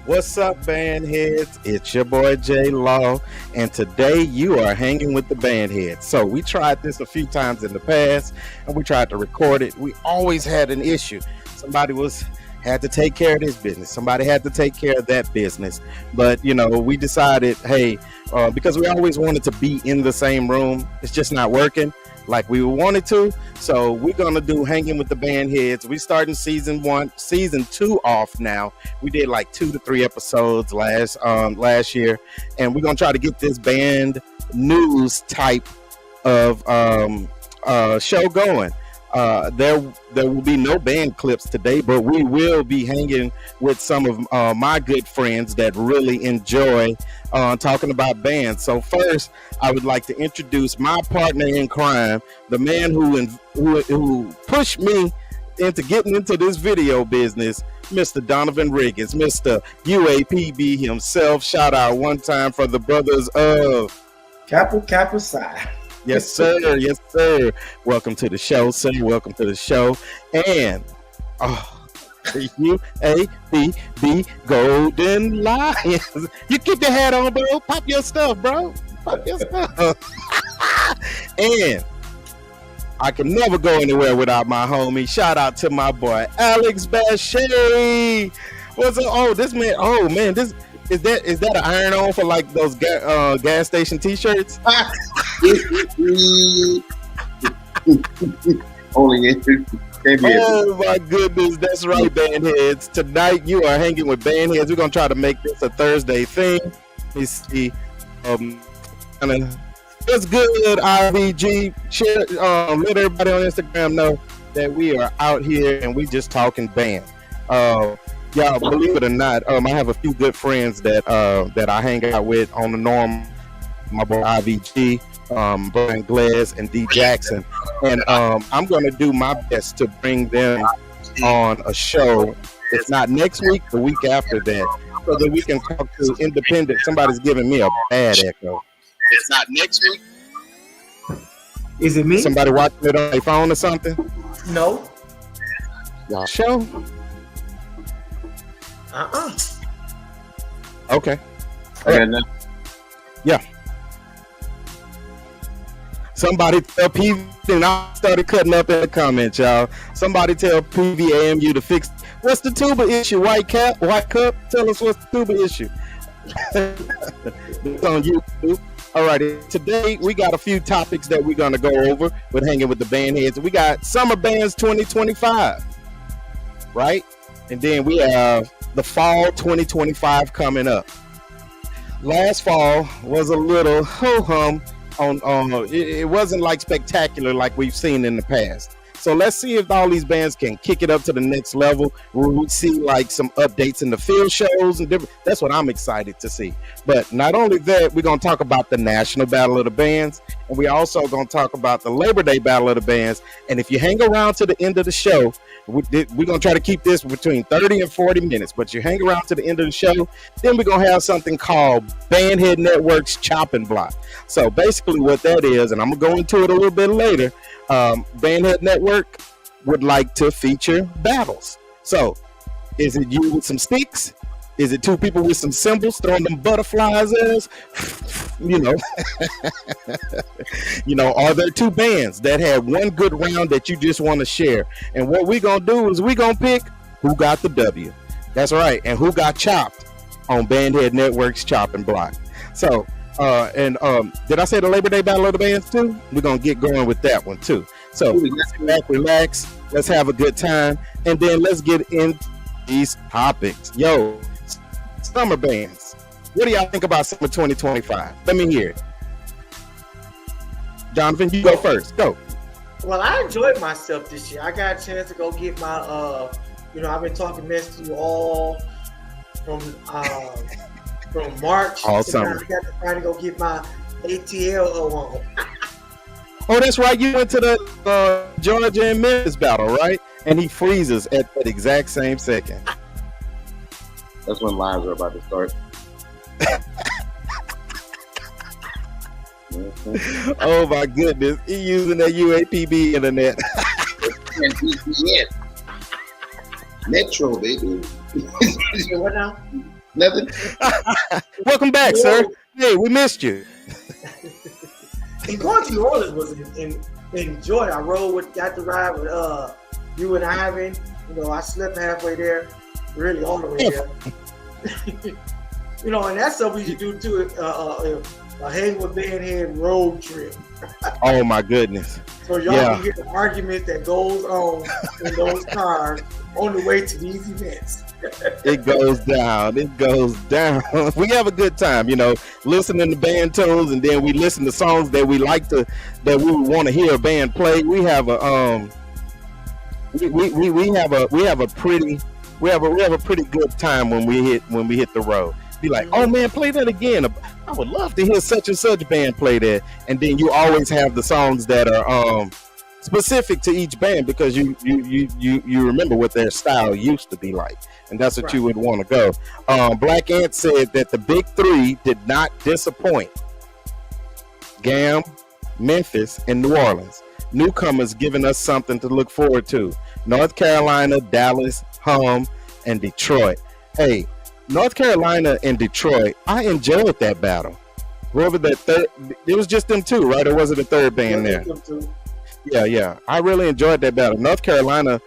What's up, Bandheads? It's your boy J Law, and today you are hanging with the Bandheads. So we tried this a few times in the past, and we tried to record it. We always had an issue. Somebody had to take care of this business. Somebody had to take care of that business. But we decided, hey, because we always wanted to be in the same room, it's just not working like we wanted to. So we're gonna do Hanging with the Bandheads. We starting season 2 off now. We did like 2 to 3 episodes last year, and we're gonna try to get this band news type of show going. There will be no band clips today, but we will be hanging with some of my good friends that really enjoy talking about bands. So first, I would like to introduce my partner in crime, the man who pushed me into getting into this video business, Mr. Donovan Riggins, Mr. UAPB himself. Shout out one time for the brothers of Kappa Psi. Yes, sir. Yes, sir. Welcome to the show, sir. Welcome to the show. And UAPB Golden Lions. You keep your hat on, bro. Pop your stuff, bro. Pop your stuff. And I can never go anywhere without my homie. Shout out to my boy Alex Bashir. What's up? Oh, this man. Oh man, this. Is that an iron on for like those gas station t-shirts? Only oh my goodness, that's right, Bandheads. Tonight you are hanging with Bandheads. We're gonna try to make this a Thursday thing. Let me see. It's good, IVG. Share, let everybody on Instagram know that we are out here and we just talking band. Y'all, believe it or not, I have a few good friends that I hang out with on the norm. My boy IVG, Brian Glass, and D Jackson, and I'm gonna do my best to bring them on a show. If not next week, the week after that, so that we can talk to independent. Somebody's giving me a bad echo. It's not next week. Is it me? Somebody watching it on their phone or something? No. Y'all show. Okay. Yeah. Somebody tell PV, and I started cutting up in the comments, y'all. Somebody tell PVAMU to fix. What's the tuba issue? White cup. Tell us what's the tuba issue. It's on YouTube. All right. Today we got a few topics that we're gonna go over with Hanging with the Bandheads. We got Summer Bands 2025, right? And then we have the fall 2025 coming up. Last fall was a little ho-hum on it wasn't like spectacular like we've seen in the past. So let's see if all these bands can kick it up to the next level where we see like some updates in the field shows and different. That's what I'm excited to see. But not only that, we're going to talk about the National Battle of the Bands, and we're also going to talk about the Labor Day Battle of the Bands. And if you hang around to the end of the show, we're going to try to keep this between 30 and 40 minutes, but you hang around to the end of the show, then we're going to have something called Bandhead Network's Chopping Block. So basically what that is, and I'm going to go into it a little bit later, Bandhead Network would like to feature battles. So is it you with some sticks? Is it two people with some cymbals throwing them butterflies as? Are there two bands that had one good round that you just want to share? And what we're going to do is we're going to pick who got the W. That's right. And who got chopped on Bandhead Network's Chopping Block. So, did I say the Labor Day Battle of the Bands too? We're going to get going with that one too. So let's sit back, relax. Let's have a good time. And then let's get into these topics. Yo, summer bands. What do y'all think about summer 2025? Let me hear it. Jonathan, you go first. Go. Well, I enjoyed myself this year. I got a chance to go get my, I've been talking mess to you all from March. All summer. I got to finally go get my ATL on. Oh, that's right. You went to the Georgia and Memphis battle, right? And he freezes at that exact same second. That's when lives are about to start. Oh my goodness. He using that UAPB internet. Metro, baby. What now? Nothing. Welcome back, sir. Hey, we missed you. And going to New Orleans was enjoy. I got to ride with you and Ivan. You know, I slept halfway there, really all the way there. You know, and that's something we should do too. A hang with Bandhead road trip. Oh my goodness. So y'all can hear the argument that goes on in those cars on the way to these events. It goes down. It goes down. We have a good time, you know, listening to band tunes, and then we listen to songs that we like that we want to hear a band play. We have a we have a pretty good time when we hit the road. Be like, oh man, play that again. I would love to hear such and such band play that. And then you always have the songs that are specific to each band, because you remember what their style used to be like, and that's what you would want to go. Black Ant said that the big three did not disappoint. GAM, Memphis, and New Orleans. Newcomers giving us something to look forward to. North Carolina, Dallas, and Detroit. Hey, North Carolina and Detroit, I enjoyed that battle. Whoever that third, it was just them two, right? Or was it a third band there? Yeah. I really enjoyed that battle. North Carolina,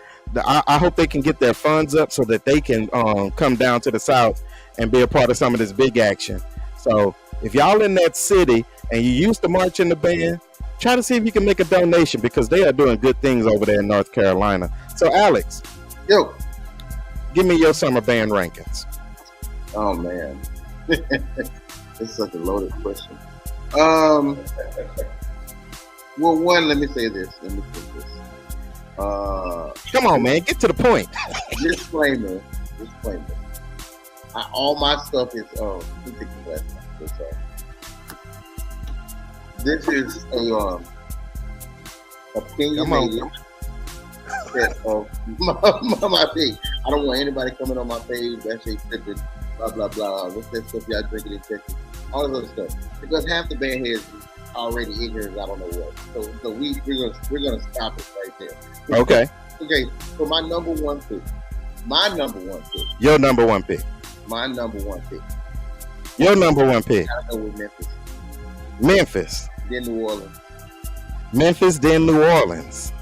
I hope they can get their funds up so that they can come down to the South and be a part of some of this big action. So if y'all in that city and you used to march in the band, try to see if you can make a donation, because they are doing good things over there in North Carolina. So Alex, give me your summer band rankings. Oh man, it's such a loaded question. Well, one, let me say this. Come on, man, get to the point. Disclaimer. All my stuff is this is a opinionated set of my page. I don't want anybody coming on my page that say blah blah blah. What's that stuff y'all drinking in Texas? All this other stuff, because half the band heads already ignorant. I don't know what. So we're gonna stop it right there. Okay. Okay. So my number one pick. Your number one pick. My number one pick. Your number one pick. I gotta go with Memphis. Memphis. Then New Orleans. Memphis, then New Orleans.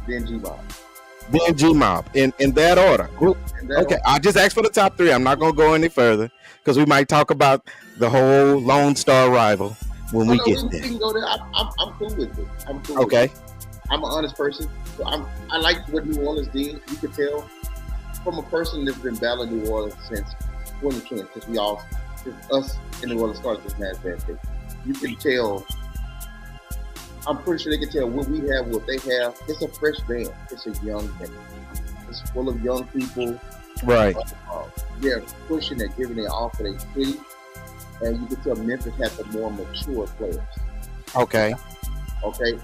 Then G-Mob. Then G-Mob. In that order. Okay, I just asked for the top three. I'm not going to go any further, because we might talk about the whole Lone Star rival when we get there. We can go there. I'm cool with it. Okay. I'm an honest person. So I like what New Orleans did. You could tell from a person that's been battling New Orleans since 2010, since us in New Orleans started this mass band thing. You can tell. I'm pretty sure they can tell what we have, what they have. It's a fresh band. It's a young band. It's full of young people. Right. They're pushing, they're giving their all for their city. And you can tell Memphis has the more mature players. Okay.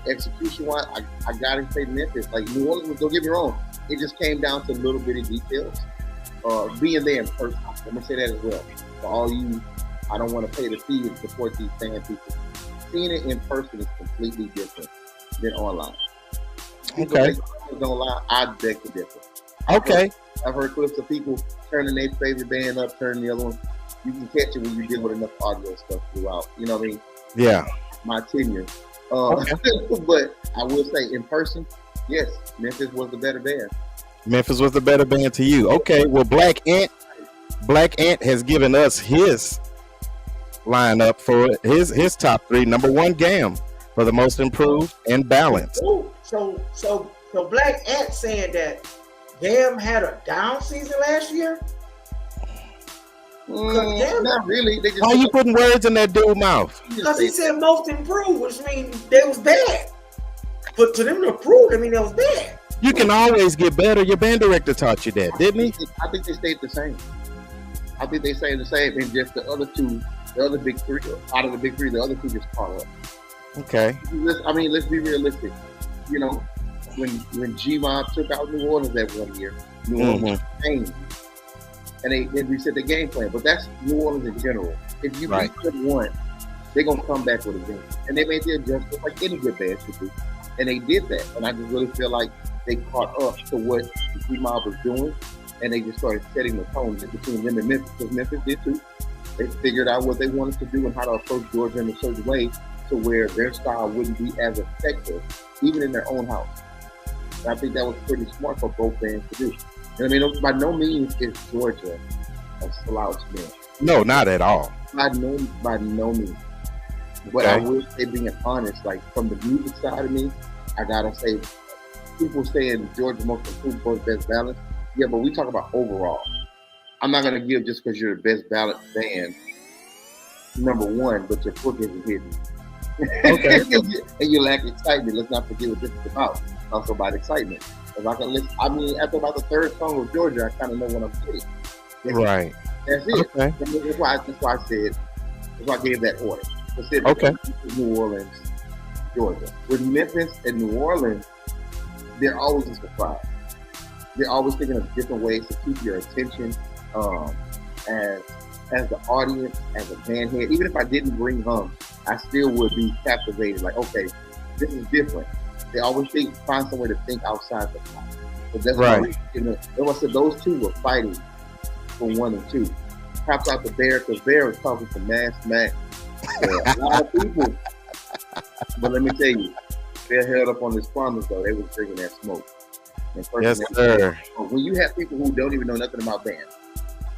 Execution-wise, I gotta say Memphis. Like New Orleans, don't get me wrong, it just came down to little bitty details. Being there in person. Let me say that as well. For all you, I don't want to pay the fee and support these fan people. Seeing it in person is completely different than online. Okay. Don't lie, I beg to differ. Okay. I've heard clips of people turning their favorite band up, turning the other one. You can catch it when you deal with enough audio stuff throughout. You know what I mean? Yeah. My tenure. Okay. But I will say, in person, yes, Memphis was the better band. Memphis was the better band to you. Okay. Well, Black Ant has given us his lineup for his top three. Number one, GAM, for the most improved and balanced. Ooh, so Black Ant saying that GAM had a down season last year? Not really. They just Why are you putting words in that dude's mouth? Because he said most improved, which means they was bad. But to them to improve, I mean, they was bad. You can always get better. Your band director taught you that, didn't he? I think they stayed the same. I think they stayed the same, and just the other two, the other big three, out of the big three, the other two just caught up. Okay. I mean, let's be realistic. You know, when G-Mob took out New Orleans that one year, New Orleans changed. And they reset the game plan. But that's New Orleans in general. If you beat them one, they're going to come back with a game. And they made the adjustments like any good band should do. And they did that. And I just really feel like they caught up to what G-Mob was doing. and they just started setting the tone between them and Memphis, because Memphis did too. They figured out what they wanted to do and how to approach Georgia in a certain way to where their style wouldn't be as effective, even in their own house. And I think that was pretty smart for both bands to do. And I mean, by no means is Georgia a slouch band. No, not at all. By no means. But I will say, being honest, like from the music side of me, I gotta say, people saying Georgia's most improved for best balance. Yeah, but we talk about overall. I'm not gonna give just because you're the best ballad band number one, but your foot isn't hidden. Okay. And you lack excitement. Let's not forget what this is about. Also about excitement. If I can listen, I mean, after about the third song of Georgia, I kind of know what I'm getting. Right. That's it. Okay. That's why I said. That's why I gave that order. Okay. New Orleans, Georgia. With Memphis and New Orleans, they're always a surprise. They're always thinking of different ways to keep your attention as the audience, as a band head. Even if I didn't bring hum, I still would be captivated. Like, okay, this is different. They always find some way to think outside the box. So that's right. Why I said those two were fighting for 1 and 2. Props out to Bear, because Bear was talking to Mac. A lot of people. But let me tell you, they're held up on this promise, though. They was drinking that smoke. Yes, sir. When you have people who don't even know nothing about bands,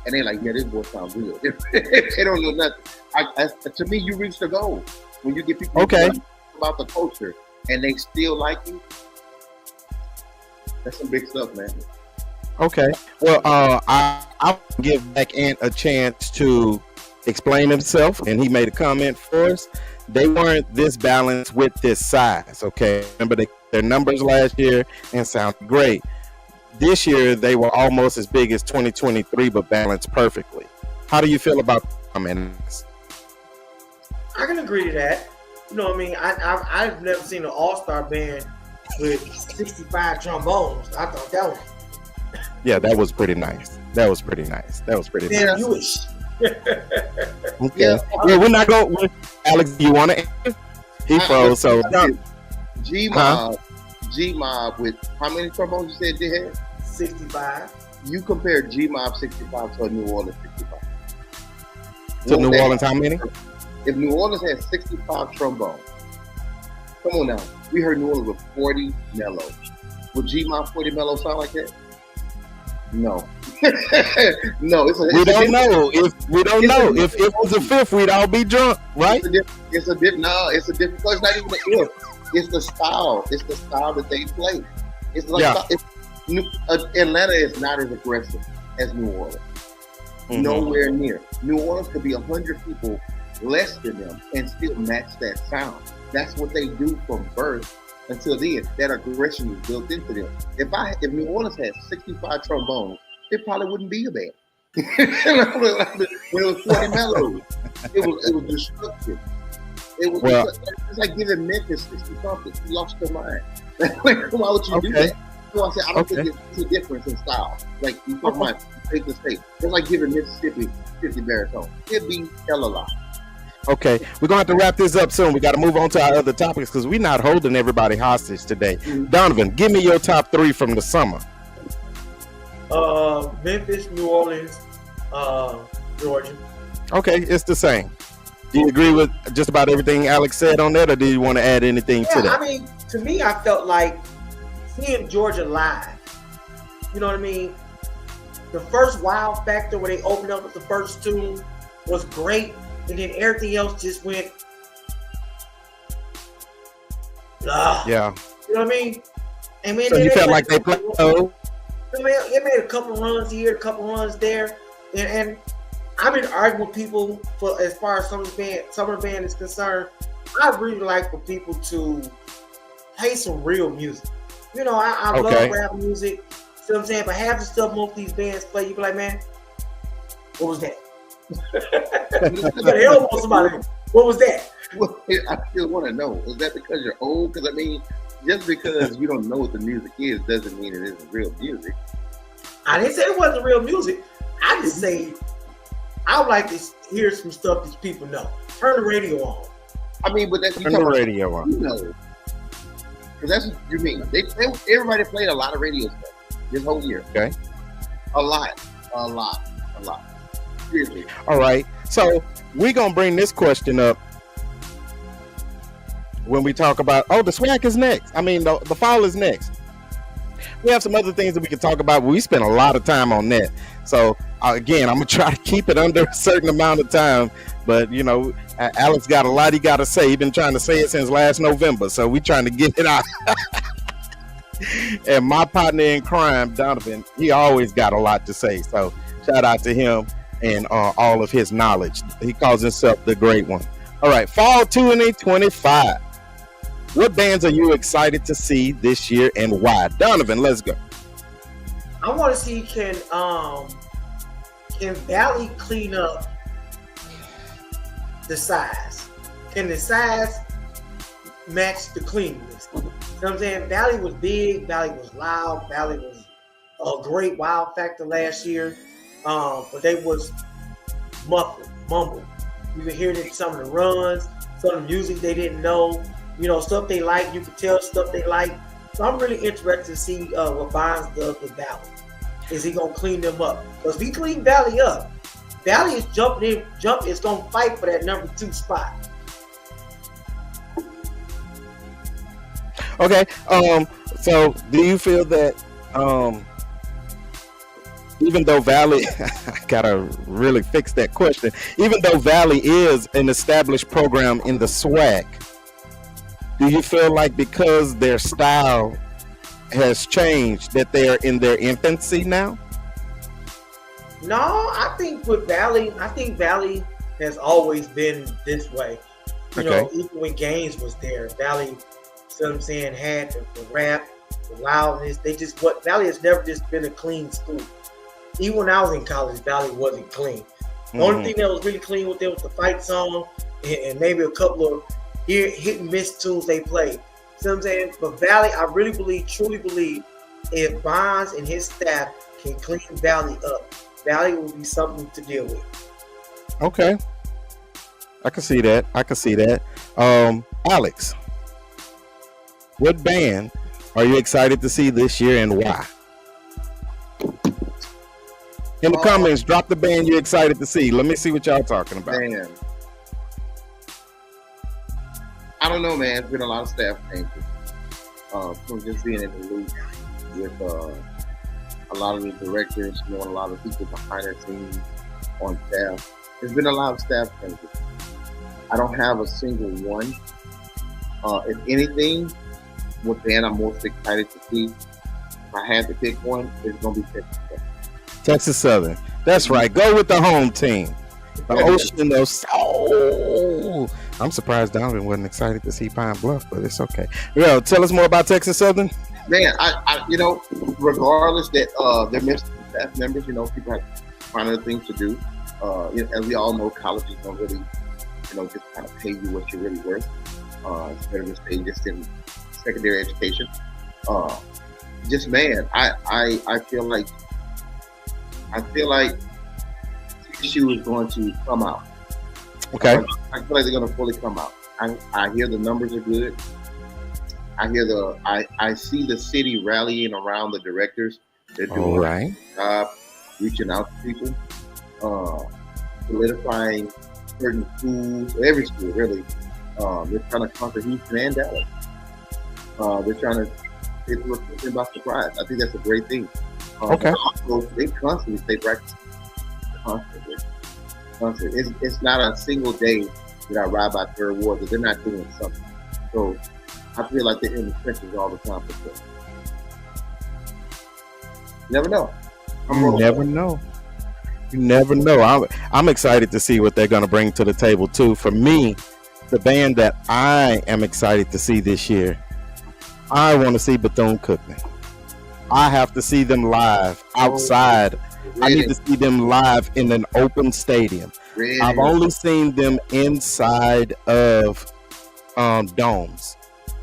and they're like, yeah, this boy sounds good. They don't know nothing. To me, you reach the goal. When you get people who know about the culture, and they still like you, that's some big stuff, man. Okay. Well, I'll give Beck Ant a chance to explain himself, and he made a comment for us. They weren't this balanced with this size. Okay. Remember their numbers last year and sounded great. This year, they were almost as big as 2023, but balanced perfectly. How do you feel about comments? I can agree to that. You know what I mean? I've never seen an all-star band with 65 trombones. I thought that was... Yeah, that was pretty nice. That was pretty nice. You wish. Okay. Yeah. Well, we're not going... Alex, do you want to answer? He froze, so... G-Mob with how many trombones you said they had? 65. You compare G-Mob 65 to a New Orleans 65. To New Orleans, how many? If New Orleans had 65 trombones, come on now. We heard New Orleans with 40 mellows. Would G-Mob 40 mellows sound like that? No. No. We don't know. If it was a fifth, we'd all be drunk, right? It's a different. It's not even the if. It's the style. It's the style that they play. It's like Atlanta is not as aggressive as New Orleans. Mm-hmm. Nowhere near. New Orleans could be 100 people less than them and still match that sound. That's what they do from birth until then. That aggression is built into them. If New Orleans had 65 trombones, it probably wouldn't be a band. When it was 40 mellows, it was destructive. It's like giving Memphis 60 something. You lost your mind. Why would you do that? So I said, I don't think there's a difference in style. Like you talk about state to state. It's like giving Mississippi 50 baritone. It'd be hella lot. Okay, we're gonna have to wrap this up soon. We got to move on to our other topics because we're not holding everybody hostage today. Mm-hmm. Donovan, give me your top 3 from the summer. Memphis, New Orleans, Georgia. Okay, it's the same. Do you agree with just about everything Alex said on that, or do you want to add anything to that? I mean, to me, I felt like seeing Georgia live. You know what I mean? The first wow factor when they opened up with the first tune was great, and then everything else just went. Yeah. You know what I mean? And man, so you felt like they played. They made a couple runs here, a couple runs there, and I've been arguing with people for as far as summer band is concerned. I really like for people to play some real music. You know, I love rap music. See what I'm saying? But half the stuff most of these bands play, you be like, man, what was that? Hell want somebody. What was that? Well, I still want to know. Is that because you're old? Because I mean, just because you don't know what the music is doesn't mean it isn't real music. I didn't say it wasn't real music. I just say I would like to hear some stuff these people know. Turn the radio on. I mean, but that's turn the radio on. You know, because that's what you mean. Everybody played a lot of radio stuff this whole year. Okay. A lot. Seriously. All right. So we're going to bring this question up when we talk about, the SWAC is next. I mean, the fall is next. We have some other things that we can talk about, but we spent a lot of time on that. So again, I'm going to try to keep it under a certain amount of time. But, Alex got a lot he got to say. He's been trying to say it since last November. So we're trying to get it out. And my partner in crime, Donovan, he always got a lot to say. So shout out to him and all of his knowledge. He calls himself the Great One. All right, fall 2025. What bands are you excited to see this year and why? Donovan, let's go. I want to see can Valley clean up the size? Can the size match the cleanliness? You know what I'm saying? Valley was big, Valley was loud, Valley was a great wow factor last year, but they was muffled, mumbled. You could hear it in some of the runs, some of the music they didn't know, stuff they like. You could tell stuff they like. So I'm really interested to see what Bonds does with Valley. Is he gonna clean them up? Because if he clean Valley up, Valley is is gonna fight for that number 2 spot. Okay. So do you feel that even though Valley, I gotta really fix that question. Even though Valley is an established program in the SWAC, do you feel like because their style has changed that they are in their infancy now? No, I think with Valley, Valley has always been this way. Even when Gaines was there, Valley, you know what I'm saying, had the rap, the loudness. Valley has never just been a clean school. Even when I was in college, Valley wasn't clean. The only thing that was really clean with them was the fight song and maybe a couple of hit and miss tunes they played. You know what I'm saying? But Valley, I really truly believe, if Bonds and his staff can clean Valley up, Valley will be something to deal with. Okay. I can see that. Alex, what band are you excited to see this year and why? In the comments, drop the band you're excited to see. Let me see what y'all talking about. Man. I don't know, man. It's been a lot of staff changes. From just being in the loop with a lot of the directors, a lot of people behind the scenes on staff. There's been a lot of staff changes. I don't have a single one. If anything, what band I'm most excited to see, if I had to pick one, it's going to be Texas Southern. Texas Southern. That's right. Go with the home team. The Ocean of Soul. I'm surprised Donovan wasn't excited to see Pine Bluff, but it's okay. Tell us more about Texas Southern. Man, I regardless that they're missing staff members, people have to find other things to do. As we all know, colleges don't really, just kind of pay you what you're really worth. It's better to stay just in secondary education. I feel like TSU is going to come out. Okay. I feel like they're going to fully come out. I hear the numbers are good. I see the city rallying around the directors. They're doing a job, reaching out to people, solidifying certain schools, every school really. They're trying to conquer Houston and Dallas. They're trying to take them by surprise. I think that's a great thing. Okay. Also, they constantly stay practicing. Constantly. It's not a single day that I ride by Third Ward that they're not doing something. So I feel like they're in the trenches all the time. For sure. You never know. You never know. I'm excited to see what they're going to bring to the table too. For me, the band that I am excited to see this year, I want to see Bethune-Cookman. I have to see them live outside. I need to see them live in an open stadium. Really? I've only seen them inside of domes.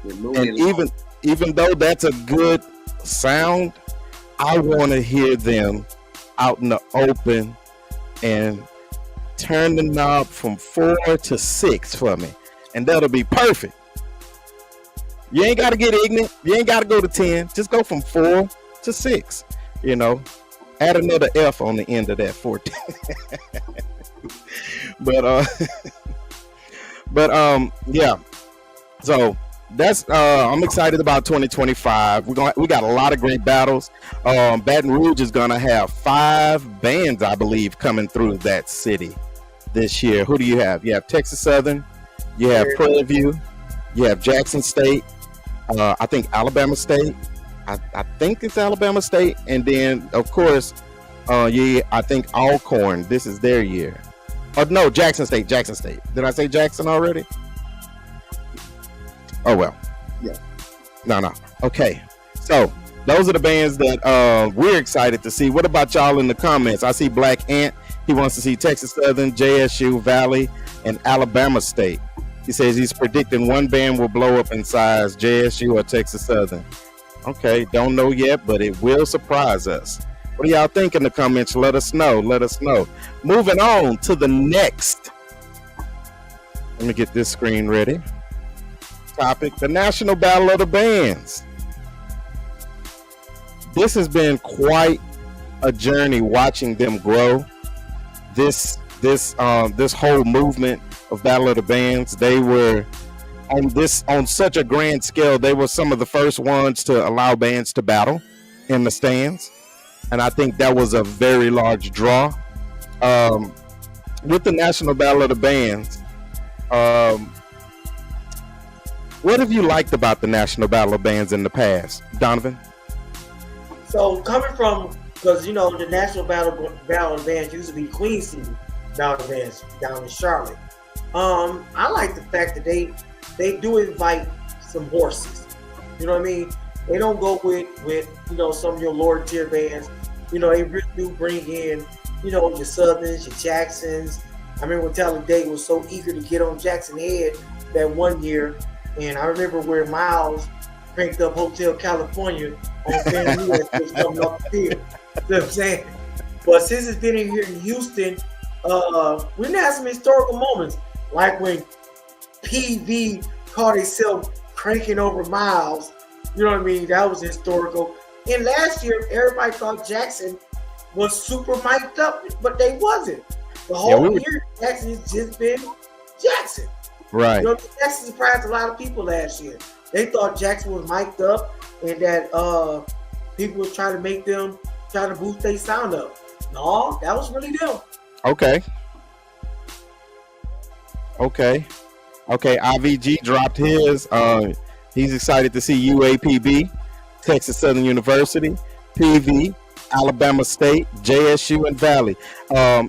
And even though that's a good sound, I want to hear them out in the open and turn the knob from 4 to 6 for me. And that'll be perfect. You ain't got to get ignorant. You ain't got to go to 10. Just go from 4 to 6, Add another F on the end of that 14. but yeah. So that's I'm excited about 2025. We got a lot of great battles. Baton Rouge is gonna have 5 bands, I believe, coming through that city this year. Who do you have? You have Texas Southern, you have Prairie View, you have Jackson State, I think Alabama State. I think it's Alabama State, and then of course, I think Alcorn. This is their year. Oh no, Jackson State. Did I say Jackson already? Oh well. Yeah. No. Okay. So those are the bands that we're excited to see. What about y'all in the comments? I see Black Ant. He wants to see Texas Southern, JSU, Valley, and Alabama State. He says he's predicting one band will blow up in size, JSU or Texas Southern. Okay, don't know yet, but it will surprise us. What do y'all think in the comments? Let us know. Moving on to the next. Let me get this screen ready. Topic, the National Battle of the Bands. This has been quite a journey watching them grow. This whole movement of Battle of the Bands, they were on such a grand scale. They were some of the first ones to allow bands to battle in the stands, and I think that was a very large draw. With the National Battle of the Bands, what have you liked about the National Battle of Bands in the past, Donovan? So coming from, because you know the National Battle of Bands used to be Queen City Battle of Bands down in Charlotte. I like the fact that they do invite some horses. You know what I mean? They don't go with you know, some of your lower tier bands. You know, they really do bring in, you know, your Southerns, your Jacksons. I remember when Talladega was so eager to get on Jackson Head that one year, and I remember where Miles cranked up Hotel California on San Luis was coming up the field. You know what I'm saying? But since it's been in here in Houston, we've had some historical moments, like when PV caught himself cranking over Miles. You know what I mean? That was historical. And last year, everybody thought Jackson was super mic'd up, but they wasn't. The whole year, Jackson has just been Jackson. Right. You know, Jackson surprised a lot of people last year. They thought Jackson was mic'd up and that people was trying to boost their sound up. No, that was really them. Okay. IVG dropped his. He's excited to see UAPB, Texas Southern University, PV, Alabama State, JSU, and Valley.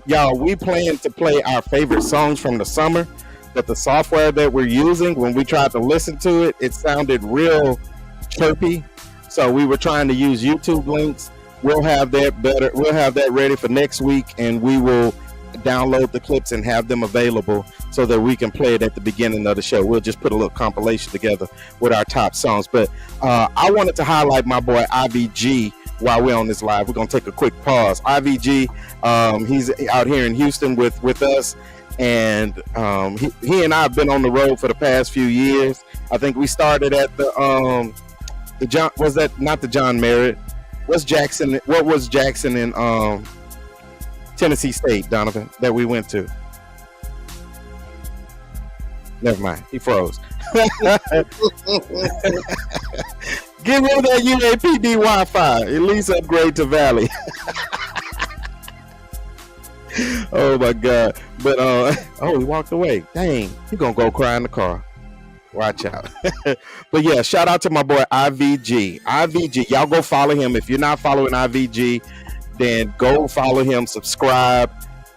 Y'all, we plan to play our favorite songs from the summer, but the software that we're using, when we tried to listen to it, it sounded real chirpy. So we were trying to use YouTube links. We'll have that ready for next week, and we will download the clips and have them available so that we can play it at the beginning of the show. We'll just put a little compilation together with our top songs. But I wanted to highlight my boy IVG while we're on this live. We're going to take a quick pause. IVG, he's out here in Houston with us, and he and I have been on the road for the past few years. I think we started at the John, was that not the John Merritt? What was Jackson in Tennessee State, Donovan, that we went to? Never mind, he froze. Get rid of that UAPB Wi-Fi. At least upgrade to Valley. Oh my God! But he walked away. Dang, he gonna go cry in the car. Watch out. But yeah, shout out to my boy IVG. IVG, y'all go follow him. If you're not following IVG, then go follow him, subscribe.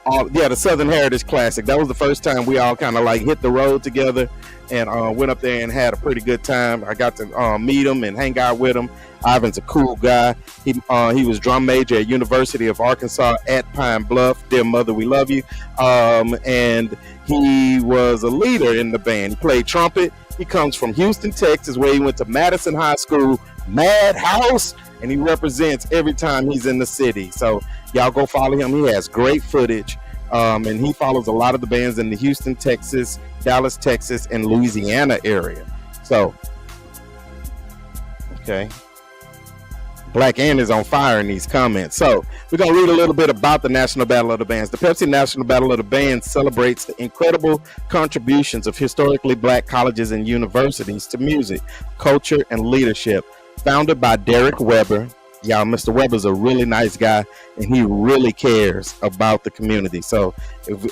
The Southern Heritage Classic. That was the first time we all kind of like hit the road together and went up there and had a pretty good time. I got to meet him and hang out with him. Ivan's a cool guy. He was drum major at University of Arkansas at Pine Bluff. Dear mother, we love you. And he was a leader in the band. He played trumpet. He comes from Houston, Texas, where he went to Madison High School, Madhouse, and he represents every time he's in the city. So y'all go follow him. He has great footage, and he follows a lot of the bands in the Houston, Texas, Dallas, Texas, and Louisiana area. So, okay. Black Ann is on fire in these comments. So we're going to read a little bit about the National Battle of the Bands. The Pepsi National Battle of the Bands celebrates the incredible contributions of historically Black colleges and universities to music, culture, and leadership. Founded by Derek Weber. Y'all, Mr. Weber's a really nice guy, and he really cares about the community. So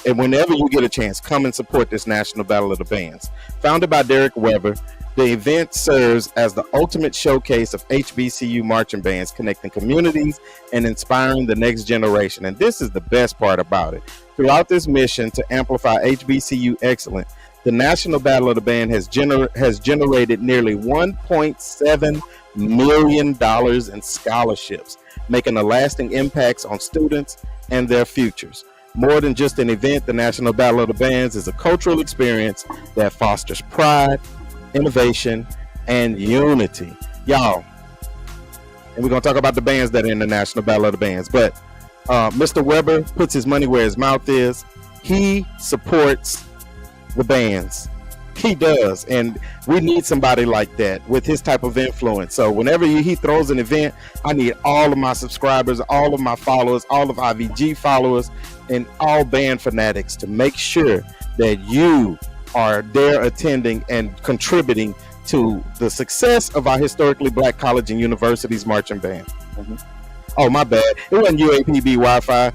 whenever you get a chance, come and support this National Battle of the Bands. Founded by Derek Weber, the event serves as the ultimate showcase of HBCU marching bands, connecting communities and inspiring the next generation. And this is the best part about it. Throughout this mission to amplify HBCU excellence, the National Battle of the Band has generated nearly $1.7 million in scholarships, making a lasting impact on students and their futures. More than just an event, the National Battle of the Bands is a cultural experience that fosters pride, innovation, and unity. Y'all, and we're going to talk about the bands that are in the National Battle of the Bands, but Mr. Weber puts his money where his mouth is. He supports the bands. He does, and we need somebody like that with his type of influence. So whenever he throws an event, I need all of my subscribers, all of my followers, all of IVG followers, and all band fanatics to make sure that you are there attending and contributing to the success of our historically Black college and universities marching band. Mm-hmm. Oh, my bad. It wasn't UAPB Wi-Fi.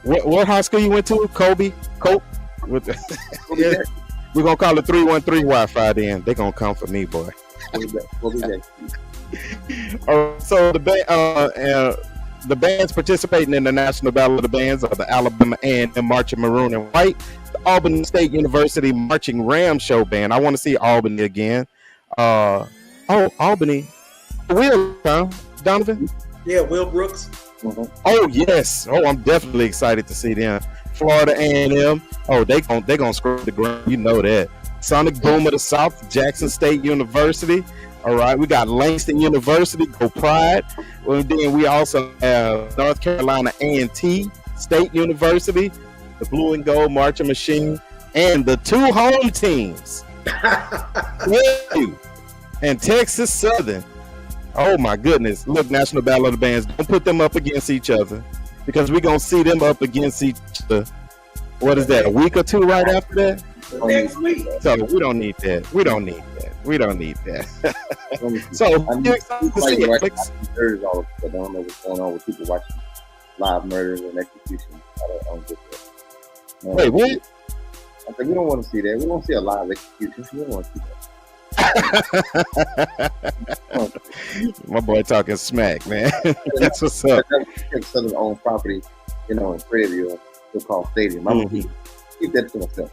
What high school you went to? Kobe? Cope? Yeah. We're going to call it 313 Wi-Fi then. They're going to come for me, boy. So the bands participating in the National Battle of the Bands are the Alabama A&M Marching Maroon and White, the Albany State University Marching Ram Show Band. I want to see Albany again. Albany. Will, huh? Donovan? Yeah, Will Brooks. Mm-hmm. Oh, yes. Oh, I'm definitely excited to see them. Florida A&M. Oh, they gonna screw the ground. You know that. Sonic Boom of the South, Jackson State University. All right, we got Langston University, Go Pride. Well, then we also have North Carolina A&T State University, the Blue and Gold Marching Machine, and the two home teams. And Texas Southern. Oh my goodness. Look, National Battle of the Bands. Don't put them up against each other, because we're going to see them up against each other. What is that, a week or two right after that? Next week. So we don't need that. We don't need that. So I'm you excited to see it, Alex? I don't know what's going on with people watching live murders and executions. I don't get that. Wait, what? I said, we don't want to see that. We don't see a live execution. We don't want to see that. My boy talking smack, man. That's what's up. That's Southern owned property, in Prairie View, so-called stadium. I'm gonna keep that to myself.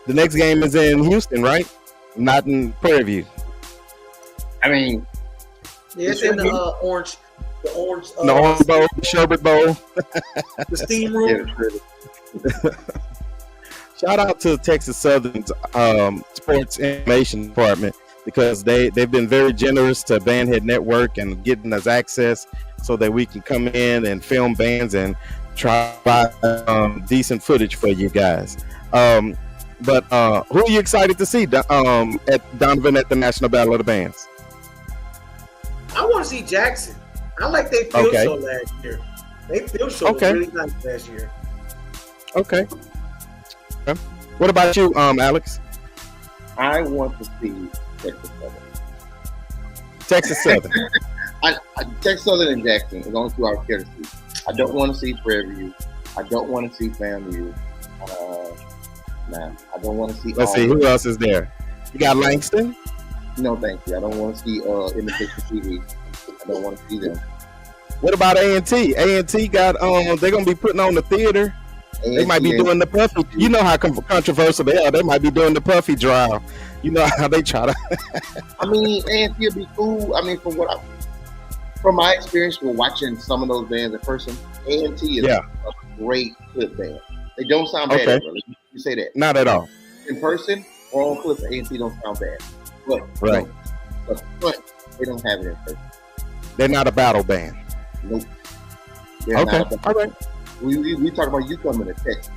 The next game is in Houston, right? Not in Prairie View. I mean, yeah, it's in the orange. The Orange Bowl, Sherbet Bowl, the steam room. Yeah, shout out to Texas Southern's sports information department, because they've been very generous to Bandhead Network and getting us access so that we can come in and film bands and try to buy decent footage for you guys. But who are you excited to see at Donovan at the National Battle of the Bands? I want to see Jackson. I like their field show last year. They field show was really nice last year. Okay. What about you, Alex? I want to see Texas Southern. Texas Southern. Texas Southern and Jackson is only 2 hours care to see. I don't want to see Prairie View. I don't want to see FAMU. I don't want to see. Let's see, who else is there? You got Langston? No, thank you. I don't want to see Imitation TV. I don't want to see them. What about A&T? A&T got they're gonna be putting on the theater. They might be doing the Puffy. You know how controversial they are. They might be doing the Puffy drive. You know how they try to. I mean, A&T will be cool. I mean, from my experience with watching some of those bands in person, A&T is a great clip band. They don't sound bad. Okay. You say that. Not at all. In person or on clip, A&T don't sound bad. But they don't have it in person. They're not a battle band. Nope. Okay. All right. We talk about you coming to Texas.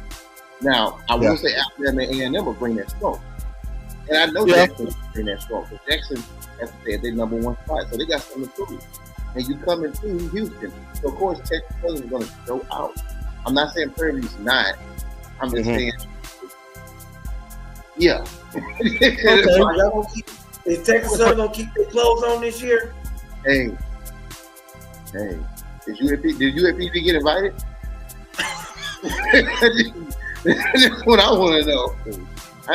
Now, I will say Alabama and A&M will bring that smoke. And I know Jackson will bring that smoke. But Jackson as I said, their number one spot. So they got something to prove. And you coming to Houston. So of course Texas Southern is gonna show out. I'm not saying Prairie View's not. I'm just saying yeah. Is Texas Southern gonna keep their clothes on this year? Hey. Did UAPB get invited? That's what I want to know.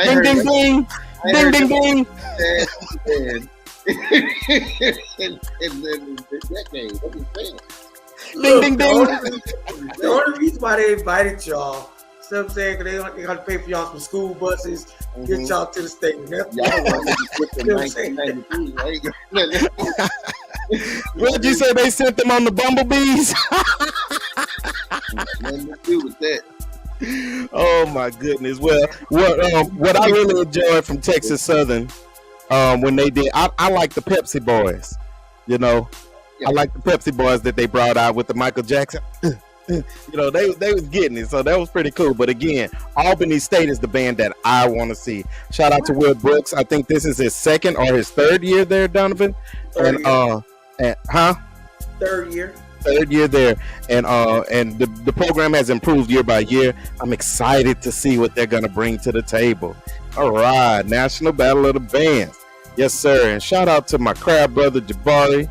Ding, ding, ding. Ding, ding, ding. That game, what you saying? Ding, ding, ding. The only reason why they invited y'all, you know what I'm saying, because they got to pay for y'all some school buses, get y'all to the stadium. That's What'd you say they sent them on the bumblebees? Nothing to do with that. Oh my goodness. Well, what I really enjoyed from Texas Southern when they did, I like the Pepsi Boys. You know, I like the Pepsi Boys that they brought out with the Michael Jackson. You know, they was getting it, so that was pretty cool. But again, Albany State is the band that I want to see. Shout out to Will Brooks. I think this is his second or his third year there, Donovan. Third year there, and the program has improved year by year. I'm excited to see what they're gonna bring to the table. All right, National Battle of the Bands, yes sir. And shout out to my crab brother Jabari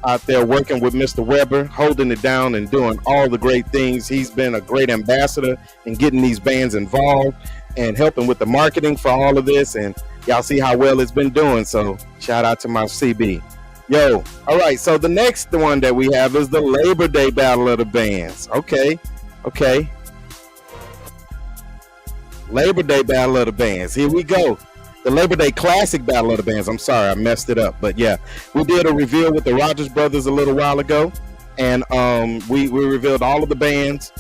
out there working with Mr. Weber, holding it down and doing all the great things. He's been a great ambassador in getting these bands involved and helping with the marketing for all of this. And y'all see how well it's been doing. So shout out to my CB. Yo, all right, so the next one that we have is the Labor Day Battle of the Bands. Okay. Labor Day Battle of the Bands. Here we go. The Labor Day Classic Battle of the Bands. I'm sorry, I messed it up. But yeah, we did a reveal with the Rogers Brothers a little while ago. And we revealed all of the bands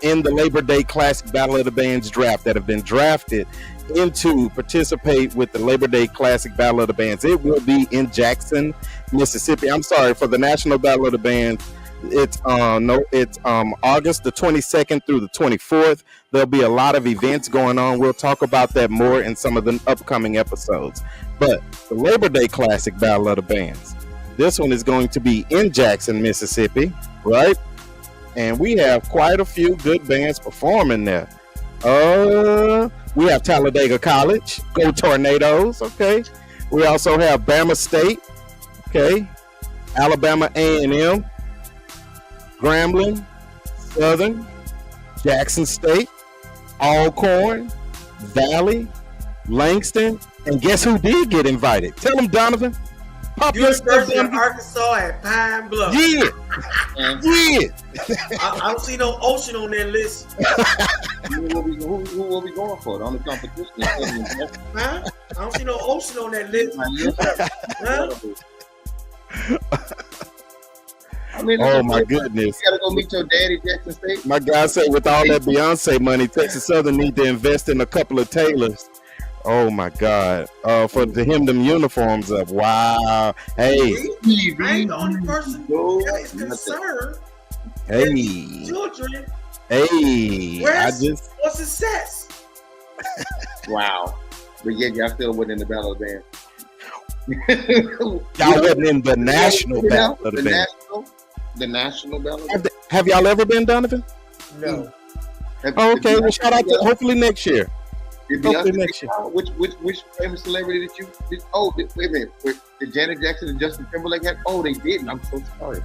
in the Labor Day Classic Battle of the Bands draft that have been drafted into participate with the Labor Day Classic Battle of the Bands. It will be in Jackson, Mississippi. I'm sorry, for the National Battle of the Bands. It's August the 22nd through the 24th. There'll be a lot of events going on. We'll talk about that more in some of the upcoming episodes. But the Labor Day Classic Battle of the Bands, this one is going to be in Jackson, Mississippi, right? And we have quite a few good bands performing there. We have Talladega College, Go Tornadoes, okay. We also have Bama State, okay. Alabama A&M, Grambling, Southern, Jackson State, Alcorn, Valley, Langston, and guess who did get invited? Tell them, Donovan. University of Arkansas at Pine Bluff. Yeah. I don't see no Ocean on that list. Who will we going for? The only competition is huh? I don't see no Ocean on that list. I mean, oh my goodness! You gotta go meet your daddy, Jackson State. My guy said, with all that Beyonce money, Texas Southern need to invest in a couple of tailors. Oh my God! For to hem them uniforms up. Wow! Hey, I ain't the only person that is concerned. Hey, children. Hey, what's success? Wow! But yet y'all still wasn't in the Battle of the Band. Y'all wasn't in the National Battle of the Band. The National Battle. Have y'all ever been, Donovan? No. Okay, well, shout out to hopefully next year. Hopefully next year. Which famous celebrity did you? Wait a minute. Did Janet Jackson and Justin Timberlake have? Oh, they didn't. I'm so sorry.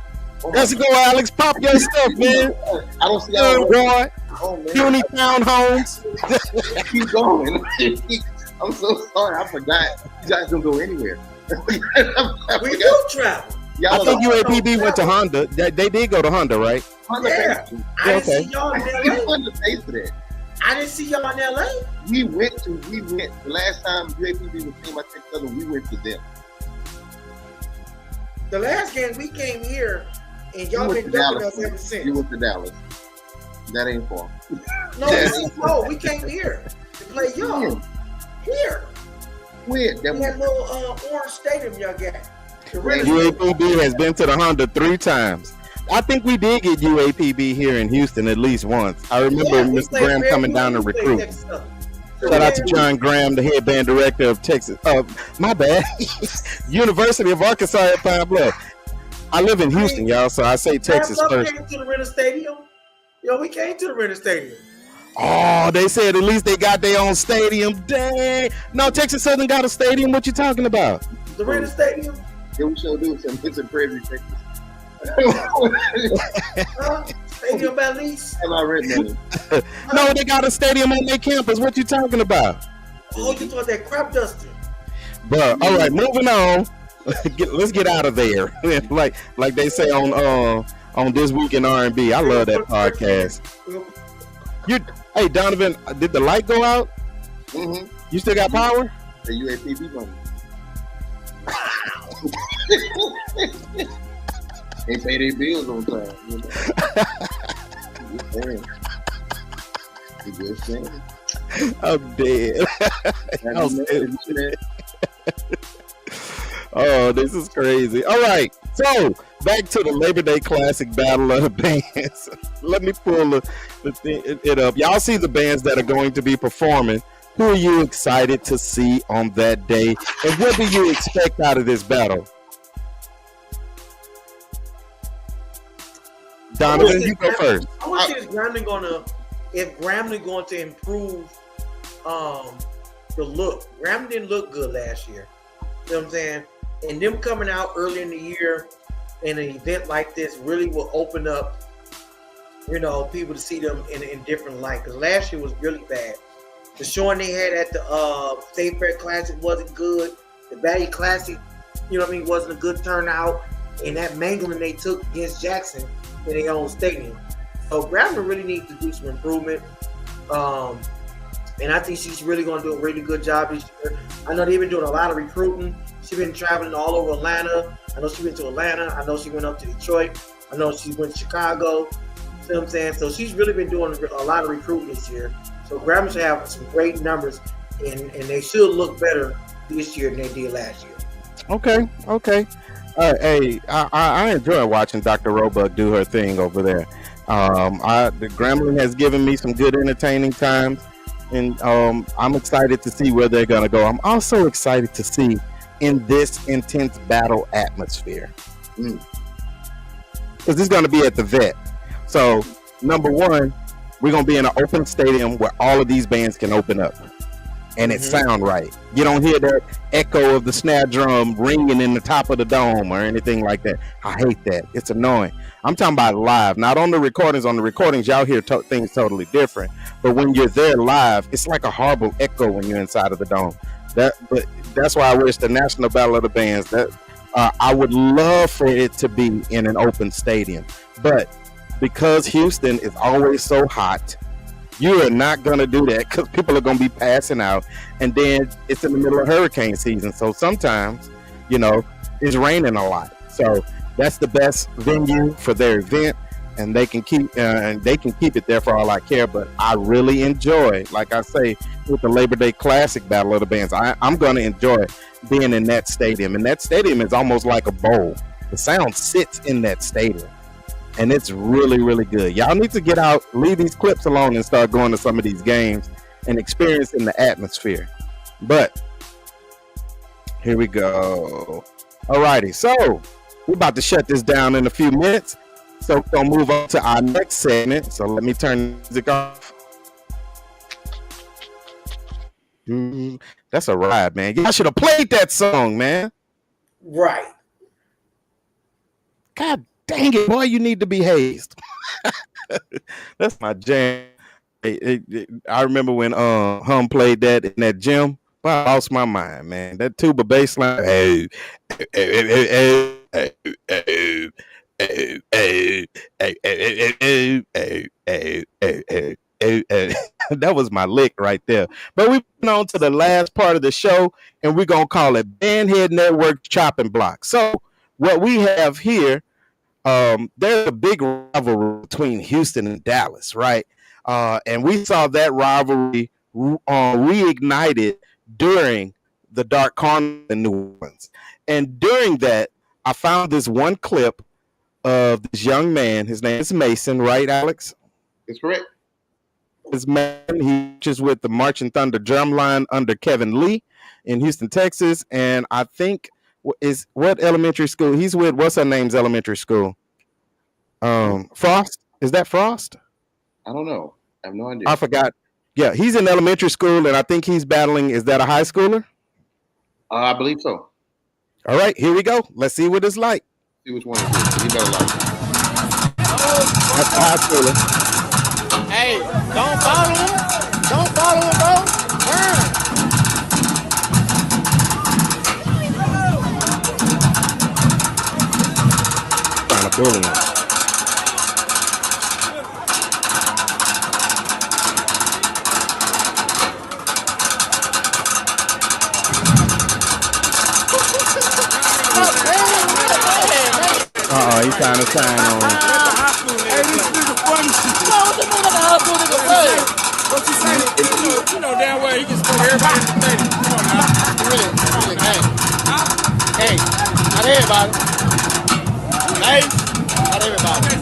Let's go, Alex. Pop your stuff, man. I don't see how. Boy. Puny townhomes. Keep going. I'm so sorry. I forgot. You guys don't go anywhere. We do travel. I think UAPB went to Honda. They did go to Honda, right? Honda. Yeah. I didn't see y'all in LA. I didn't see y'all in LA. We went. The last time UAPB was seen by Texas Southern, we went to them. The last game we came here, and y'all been ducking us ever since. You went to Dallas. That ain't far. No, we came here to play y'all. Here. Where? That little orange stadium y'all got. UAPB has been to the Honda 3 times. I think we did get UAPB here in Houston at least once. I remember Mr. Graham coming down to recruit. Shout out to John Graham, the head band director of Texas. My bad. University of Arkansas at Pine Bluff. I live in Houston, y'all, so I say Texas first. We came to the Renner Stadium. We came to the Renner Stadium. Oh, they said at least they got their own stadium. Dang. No, Texas Southern got a stadium. What you talking about? The Renner Stadium? Yeah, we sure do. It's in Prairie, Texas. Stadium at least? No, they got a stadium on their campus. What you talking about? Oh, you thought that crap duster. But all right, moving on. Let's get out of there. like they say on This Week in R&B. I love that podcast. Hey Donovan, did the light go out? Mm-hmm. You still got power? The UAPB money. They pay their bills on time. You know? Just saying. I'm dead. Oh, this is crazy. All right, so back to the Labor Day Classic Battle of the Bands. Let me pull it up. Y'all see the bands that are going to be performing. Who are you excited to see on that day? And what do you expect out of this battle? Donovan, you go first. I want to see if Grambling going to improve the look. Grambling didn't look good last year. You know what I'm saying? And them coming out early in the year in an event like this really will open up, people to see them in different light. Because last year was really bad. The showing they had at the State Fair Classic wasn't good. The Valley Classic, wasn't a good turnout. And that mangling they took against Jackson in their own stadium. So Grambling really needs to do some improvement. And I think she's really going to do a really good job this year. I know they've been doing a lot of recruiting. She's been traveling all over Atlanta. I know she went to Atlanta. I know she went up to Detroit. I know she went to Chicago. See what I'm saying? So she's really been doing a lot of recruiting this year. So Grambling should have some great numbers, and they should look better this year than they did last year. Okay. Hey, I enjoy watching Dr. Roebuck do her thing over there. The Grambling has given me some good entertaining times, and I'm excited to see where they're gonna go. I'm also excited to see in this intense battle atmosphere, because it's gonna be at the Vet. So number one, we're gonna be in an open stadium where all of these bands can open up. And it sound right. You don't hear that echo of the snare drum ringing in the top of the dome or anything like that. I hate that. It's annoying. I'm talking about live, not on the recordings. On the recordings, y'all hear things totally different. But when you're there live, it's like a horrible echo when you're inside of the dome. But that's why I wish the National Battle of the Bands, that I would love for it to be in an open stadium. But because Houston is always so hot, you are not going to do that because people are going to be passing out. And then it's in the middle of hurricane season. So sometimes, it's raining a lot. So that's the best venue for their event. And they can keep it there for all I care. But I really enjoy, like I say, with the Labor Day Classic Battle of the Bands, I'm going to enjoy being in that stadium. And that stadium is almost like a bowl. The sound sits in that stadium. And it's really, really good. Y'all need to get out, leave these clips alone, and start going to some of these games and experiencing the atmosphere. But here we go. All righty. So we're about to shut this down in a few minutes. So we're going to move on to our next segment. So let me turn the music off. That's a ride, man. Y'all should have played that song, man. Right. God dang it, boy, you need to be hazed. That's my jam. I remember when Hum played that in that gym. I lost my mind, man. That tuba bass line. That was my lick right there. But we've been on to the last part of the show, and we're going to call it Bandhead Network Chopping Block. So what we have here, there's a big rivalry between Houston and Dallas, right? And we saw that rivalry reignited during the Dark Carnival in New Orleans. And during that, I found this one clip of this young man. His name is Mason, right, Alex? That's correct. His man, he teaches with the Marching Thunder Drumline under Kevin Lee in Houston, Texas, and I think is what elementary school he's with. What's her name's elementary school? Frost. Is that Frost? I don't know. I have no idea. I forgot. Yeah, he's in elementary school, and I think he's battling. Is that a high schooler? I believe so. All right, here we go. Let's see what it's like. See which one it is. You better like it. That's a high schooler. Hey, don't follow him. Don't follow him, bro. Turn. Trying to bully him. He's trying to sign on. Hey, this nigga funny shit. No, what the nigga high school nigga play? What you saying? You know damn well he can score everybody in the stadium. Come on now. Really, hey, not everybody. Hey, not everybody.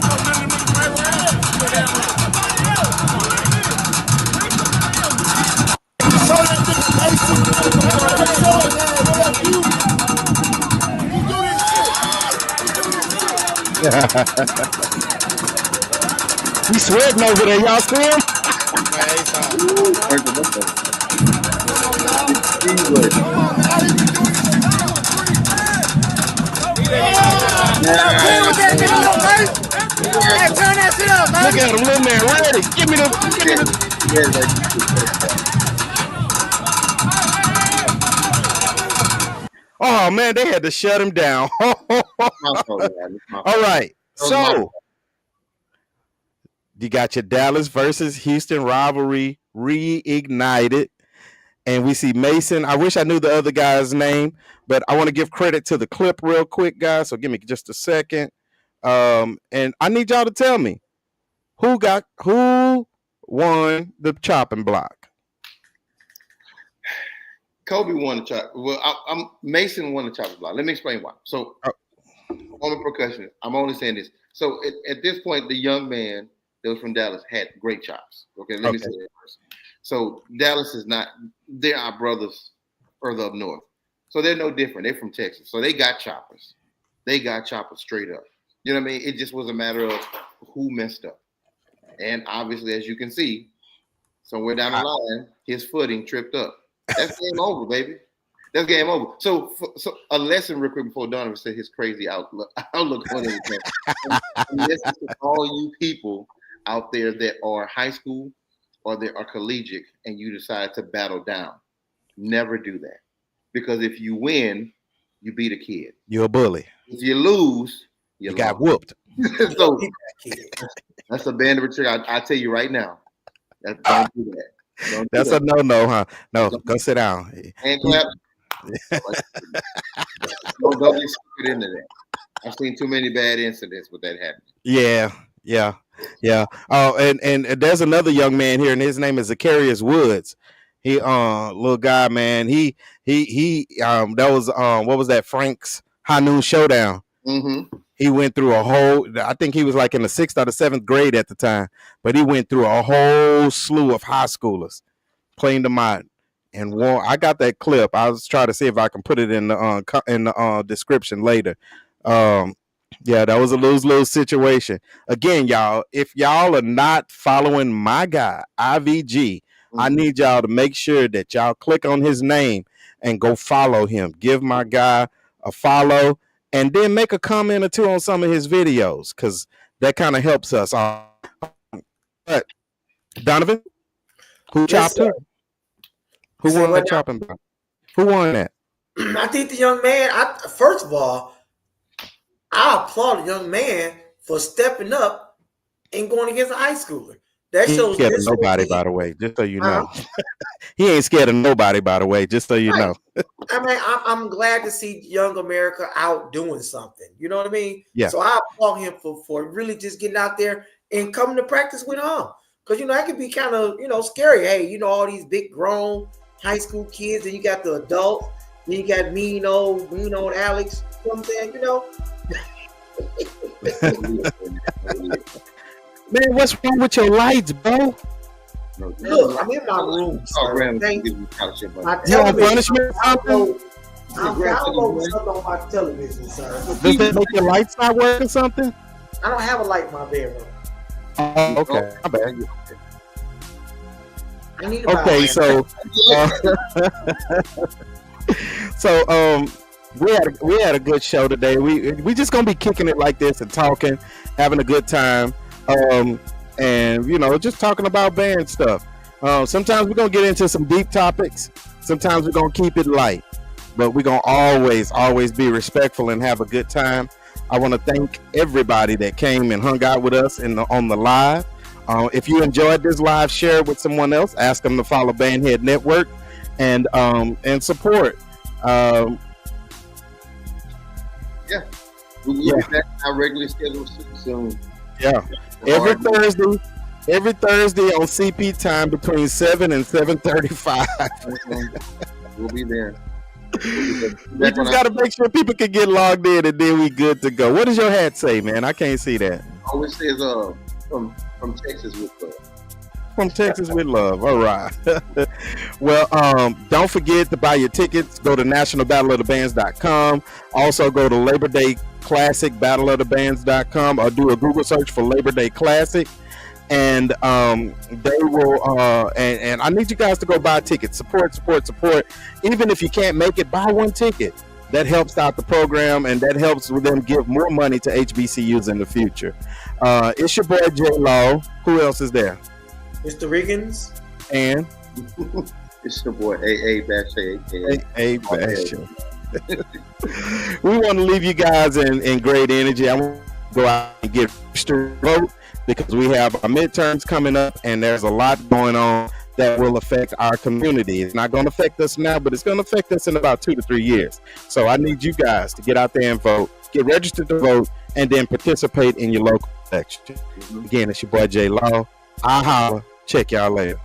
He's sweating over there. Y'all see him? Turn that shit up, man. Look at him, little man. Ready? Give me the. Oh man, they had to shut him down. All right, so you got your Dallas versus Houston rivalry reignited, and we see Mason. I wish I knew the other guy's name, but I want to give credit to the clip real quick, guys. So give me just a second, and I need y'all to tell me who won the chopping block. Kobe won the chop. Well, Mason won the chopping block. Let me explain why. So, on the percussion, I'm only saying this. So, at this point, the young man that was from Dallas had great chops. Okay, let me say that first. So, Dallas is not. They're our brothers further up north. So they're no different. They're from Texas. So they got choppers. They got choppers straight up. You know what I mean? It just was a matter of who messed up. And obviously, as you can see, somewhere down the line, his footing tripped up. That's game over, baby. That's game over. So a lesson real quick before Donovan said his crazy outlook on everything. Listen to all you people out there that are high school or that are collegiate and you decide to battle down. Never do that. Because if you win, you beat a kid. You're a bully. If you lose, you got whooped. So that's a band of a trick. I tell you right now. Don't do that. That's a no, huh? No, go sit down. Hand clap. Don't get stupid into that. I've seen too many bad incidents with that happening. Yeah. Oh, and there's another young man here, and his name is Zacharias Woods. He little guy, man. He that was what was that, Frank's High Noon Showdown. Mm-hmm. He went through a whole, I think he was like in the 6th or the 7th grade at the time, but he went through a whole slew of high schoolers, playing them out, and won. I got that clip. I was trying to see if I can put it in the description later. Yeah, that was a lose-lose situation. Again, y'all, if y'all are not following my guy, IVG, I need y'all to make sure that y'all click on his name and go follow him. Give my guy a follow. And then make a comment or two on some of his videos, because that kind of helps us. But Donovan, who chopped her? Who won that chopping block? Who won that? I think the young man. First of all, I applaud the young man for stepping up and going against a high schooler. That He ain't shows scared of nobody, by the way, just so you know. He ain't scared of nobody, by the way, just so you know. I mean, I'm glad to see young America out doing something. You know what I mean? Yeah. So I applaud him for really just getting out there and coming to practice with him. Because, you know, that could be kind of, you know, scary. Hey, you know, all these big grown high school kids, and you got the adults, then you got me, you know, Alex. You know what I'm saying? You know? Man, what's wrong with your lights, bro? Look, I'm in my room. Oh, Sir. Graham, Okay? give me scholarship money. My You want television. punishment or something? I'm downloading something on my television, sir. Does that make your lights not work or something? I don't have a light in my bedroom. Oh, okay. My bad. I need to buy Okay, a so we had a good show today. We just gonna be kicking it like this and talking, having a good time, and just talking about band stuff. Sometimes we're gonna get into some deep topics. Sometimes we're gonna keep it light, but we're gonna always be respectful and have a good time. I want to thank everybody that came and hung out with us on the live. If you enjoyed this live, share it with someone else. Ask them to follow Bandhead Network and support. We'll be back our regularly scheduled soon. Yeah, every Thursday on CP time between 7 and 7:35. We'll be there. We just got to make sure people can get logged in, and then we good to go. What does your hat say, man? I can't see that. Always says from Texas with love. From Texas with love. All right. Well, don't forget to buy your tickets. Go to nationalbattleofthebands.com. Also go to Labor Day Classic battleofthebands.com, or do a Google search for Labor Day Classic, and they will and I need you guys to go buy tickets. Support. Even if you can't make it, buy one ticket. That helps out the program, and that helps with them give more money to HBCUs in the future. It's your boy J Law. Who else is there? Mr. Riggins. And it's your boy A Basha. We want to leave you guys in great energy. I want to go out and get registered to vote, because we have our midterms coming up, and there's a lot going on that will affect our community. It's not going to affect us now, but it's going to affect us in about 2 to 3 years. So I need you guys to get out there and vote, get registered to vote, and then participate in your local election. Again, it's your boy J Law. I'll holla. Check y'all later.